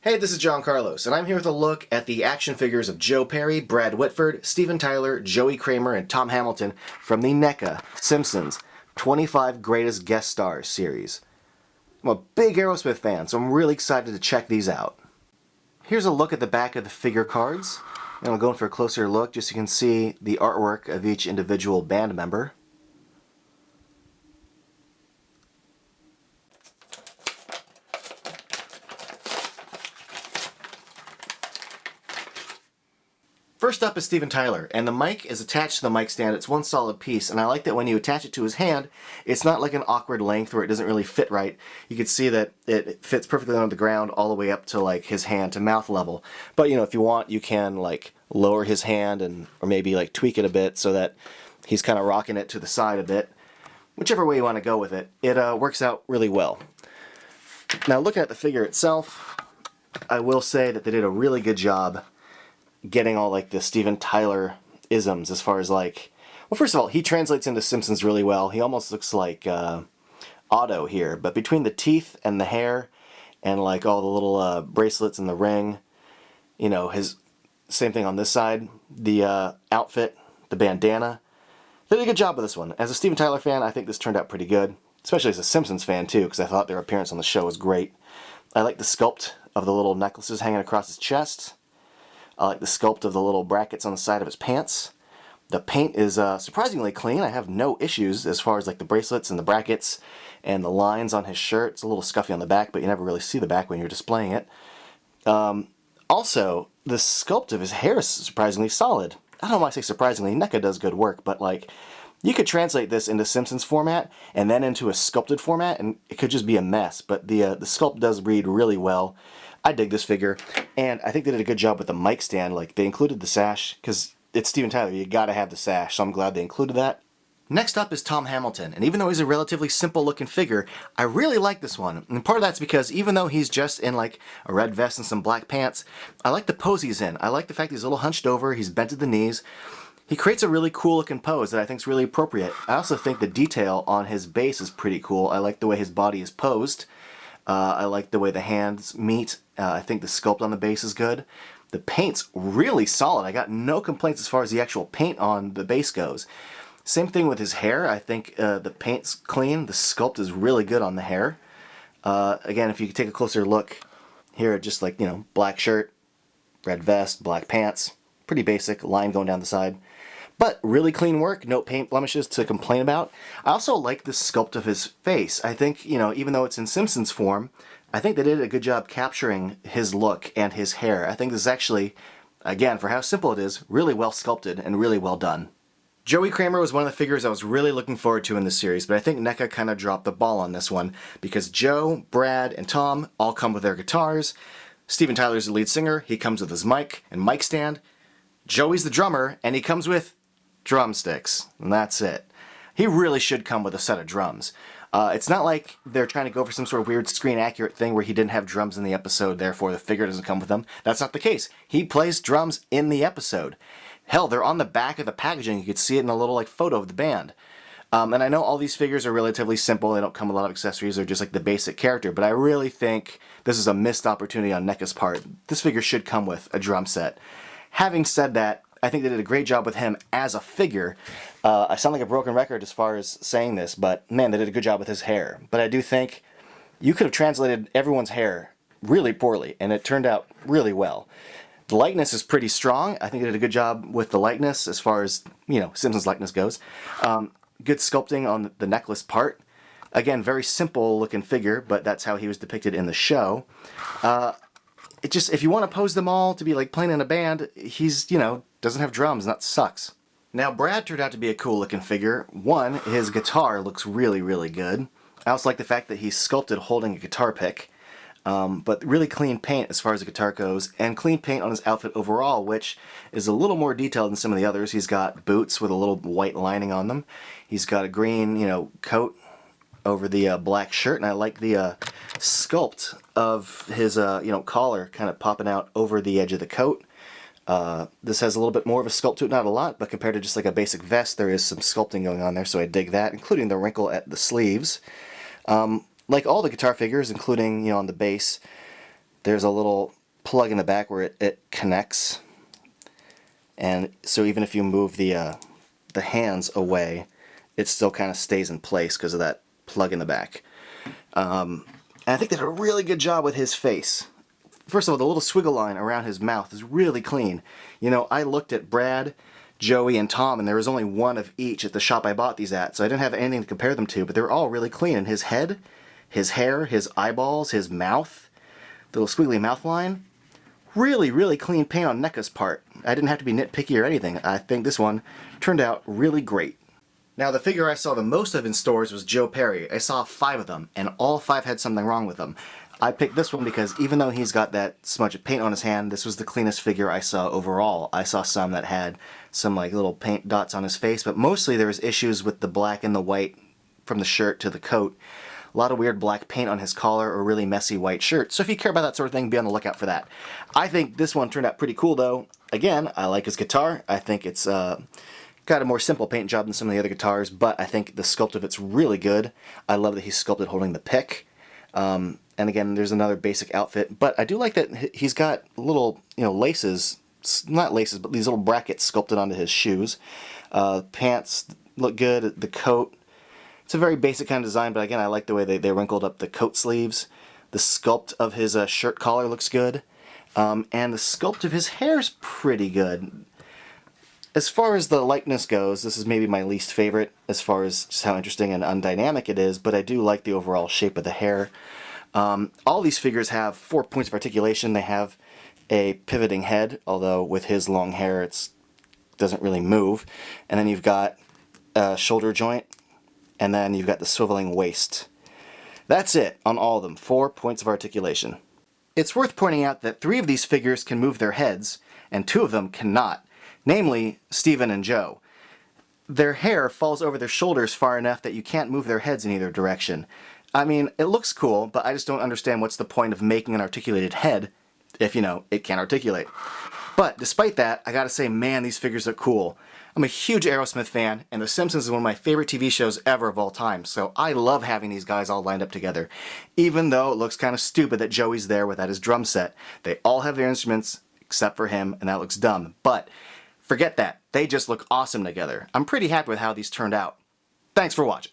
Hey, this is John Carlos, and I'm here with a look at the action figures of Joe Perry, Brad Whitford, Steven Tyler, Joey Kramer, and Tom Hamilton from the NECA Simpsons 25 Greatest Guest Stars series. I'm a big Aerosmith fan, so I'm really excited to check these out. Here's a look at the back of the figure cards, and I'll go in for a closer look just so you can see the artwork of each individual band member. First up is Steven Tyler, and the mic is attached to the mic stand. It's one solid piece, and I like that when you attach it to his hand, it's not like an awkward length where it doesn't really fit right. You can see that it fits perfectly on the ground all the way up to like his hand to mouth level. But you know, if you want, you can like lower his hand or maybe like tweak it a bit so that he's kind of rocking it to the side a bit. Whichever way you want to go with it, it works out really well. Now looking at the figure itself, I will say that they did a really good job getting all like the Steven Tyler isms as far as like, well, first of all, he translates into Simpsons really well. He almost looks like Otto here, but between the teeth and the hair and like all the little bracelets and the ring, you know, his same thing on this side, the outfit, the bandana, they did a good job with this one. As a Steven Tyler fan, I think this turned out pretty good, especially as a Simpsons fan too, because I thought their appearance on the show was great. I like the sculpt of the little necklaces hanging across his chest. I like the sculpt of the little brackets on the side of his pants. The paint is surprisingly clean. I have no issues as far as like the bracelets and the brackets and the lines on his shirt. It's a little scuffy on the back, but you never really see the back when you're displaying it. Also, the sculpt of his hair is surprisingly solid. I don't know why I say surprisingly. NECA does good work, but like, you could translate this into Simpsons format and then into a sculpted format, and it could just be a mess. But the sculpt does read really well. I dig this figure, and I think they did a good job with the mic stand. Like, they included the sash, because it's Steven Tyler, you gotta have the sash, so I'm glad they included that. Next up is Tom Hamilton, and even though he's a relatively simple looking figure, I really like this one. And part of that's because even though he's just in like a red vest and some black pants, I like the pose he's in. I like the fact he's a little hunched over, he's bent at the knees. He creates a really cool looking pose that I think is really appropriate. I also think the detail on his base is pretty cool. I like the way his body is posed. I like the way the hands meet. I think the sculpt on the base is good. The paint's really solid. I got no complaints as far as the actual paint on the base goes. Same thing with his hair. I think the paint's clean. The sculpt is really good on the hair. Again, if you take a closer look here, just like, you know, black shirt, red vest, black pants. Pretty basic, line going down the side. But really clean work, no paint blemishes to complain about. I also like the sculpt of his face. I think, you know, even though it's in Simpsons form, I think they did a good job capturing his look and his hair. I think this is actually, again, for how simple it is, really well sculpted and really well done. Joey Kramer was one of the figures I was really looking forward to in this series, but I think NECA kind of dropped the ball on this one because Joe, Brad, and Tom all come with their guitars. Steven Tyler's the lead singer, he comes with his mic and mic stand. Joey's the drummer, and he comes with drumsticks, and that's it. He really should come with a set of drums. It's not like they're trying to go for some sort of weird screen accurate thing where he didn't have drums in the episode, therefore the figure doesn't come with them. That's not the case. He plays drums in the episode. Hell, they're on the back of the packaging. You could see it in a little like photo of the band. And I know all these figures are relatively simple. They don't come with a lot of accessories. They're just like the basic character. But I really think this is a missed opportunity on NECA's part. This figure should come with a drum set. Having said that, I think they did a great job with him as a figure. I sound like a broken record as far as saying this, but man, they did a good job with his hair. But I do think you could have translated everyone's hair really poorly, and it turned out really well. The likeness is pretty strong. I think they did a good job with the likeness as far as, you know, Simpsons likeness goes. Good sculpting on the necklace part. Again, very simple looking figure, but that's how he was depicted in the show. It just, if you want to pose them all to be like playing in a band, he's, you know, doesn't have drums, and that sucks. Now, Brad turned out to be a cool looking figure. One, his guitar looks really, really good. I also like the fact that he's sculpted holding a guitar pick. But really clean paint as far as the guitar goes, and clean paint on his outfit overall, which is a little more detailed than some of the others. He's got boots with a little white lining on them. He's got a green, you know, coat over the black shirt, and I like the sculpt of his, you know, collar kind of popping out over the edge of the coat. This has a little bit more of a sculpt to it, not a lot, but compared to just like a basic vest, there is some sculpting going on there, so I dig that, including the wrinkle at the sleeves. Like all the guitar figures, including, you know, on the bass, there's a little plug in the back where it connects, and so even if you move the hands away, it still kind of stays in place because of that plug in the back. And I think they did a really good job with his face. First of all, the little swiggle line around his mouth is really clean. You know, I looked at Brad, Joey, and Tom, and there was only one of each at the shop I bought these at, so I didn't have anything to compare them to, but they're all really clean. And his head, his hair, his eyeballs, his mouth, the little squiggly mouth line, really, really clean paint on NECA's part. I didn't have to be nitpicky or anything. I think this one turned out really great. Now, the figure I saw the most of in stores was Joe Perry. I saw 5 of them, and all 5 had something wrong with them. I picked this one because even though he's got that smudge of paint on his hand, this was the cleanest figure I saw overall. I saw some that had some like little paint dots on his face, but mostly there was issues with the black and the white from the shirt to the coat. A lot of weird black paint on his collar or really messy white shirt. So if you care about that sort of thing, be on the lookout for that. I think this one turned out pretty cool though. Again, I like his guitar. I think it's got a more simple paint job than some of the other guitars, but I think the sculpt of it's really good. I love that he's sculpted holding the pick. And again, there's another basic outfit, but I do like that he's got little, laces, not laces, but these little brackets sculpted onto his shoes. Pants look good, the coat. It's a very basic kind of design, but again, I like the way they wrinkled up the coat sleeves. The sculpt of his shirt collar looks good, and the sculpt of his hair's pretty good. As far as the likeness goes, this is maybe my least favorite as far as just how interesting and undynamic it is, but I do like the overall shape of the hair. All these figures have 4 points of articulation. They have a pivoting head, although with his long hair it doesn't really move. And then you've got a shoulder joint, and then you've got the swiveling waist. That's it on all of them, 4 points of articulation. It's worth pointing out that 3 of these figures can move their heads, and 2 of them cannot, namely Stephen and Joe. Their hair falls over their shoulders far enough that you can't move their heads in either direction. I mean, it looks cool, but I just don't understand what's the point of making an articulated head if, it can't articulate. But despite that, I gotta say, man, these figures are cool. I'm a huge Aerosmith fan, and The Simpsons is one of my favorite TV shows ever of all time, so I love having these guys all lined up together. Even though it looks kind of stupid that Joey's there without his drum set. They all have their instruments, except for him, and that looks dumb. But forget that. They just look awesome together. I'm pretty happy with how these turned out. Thanks for watching.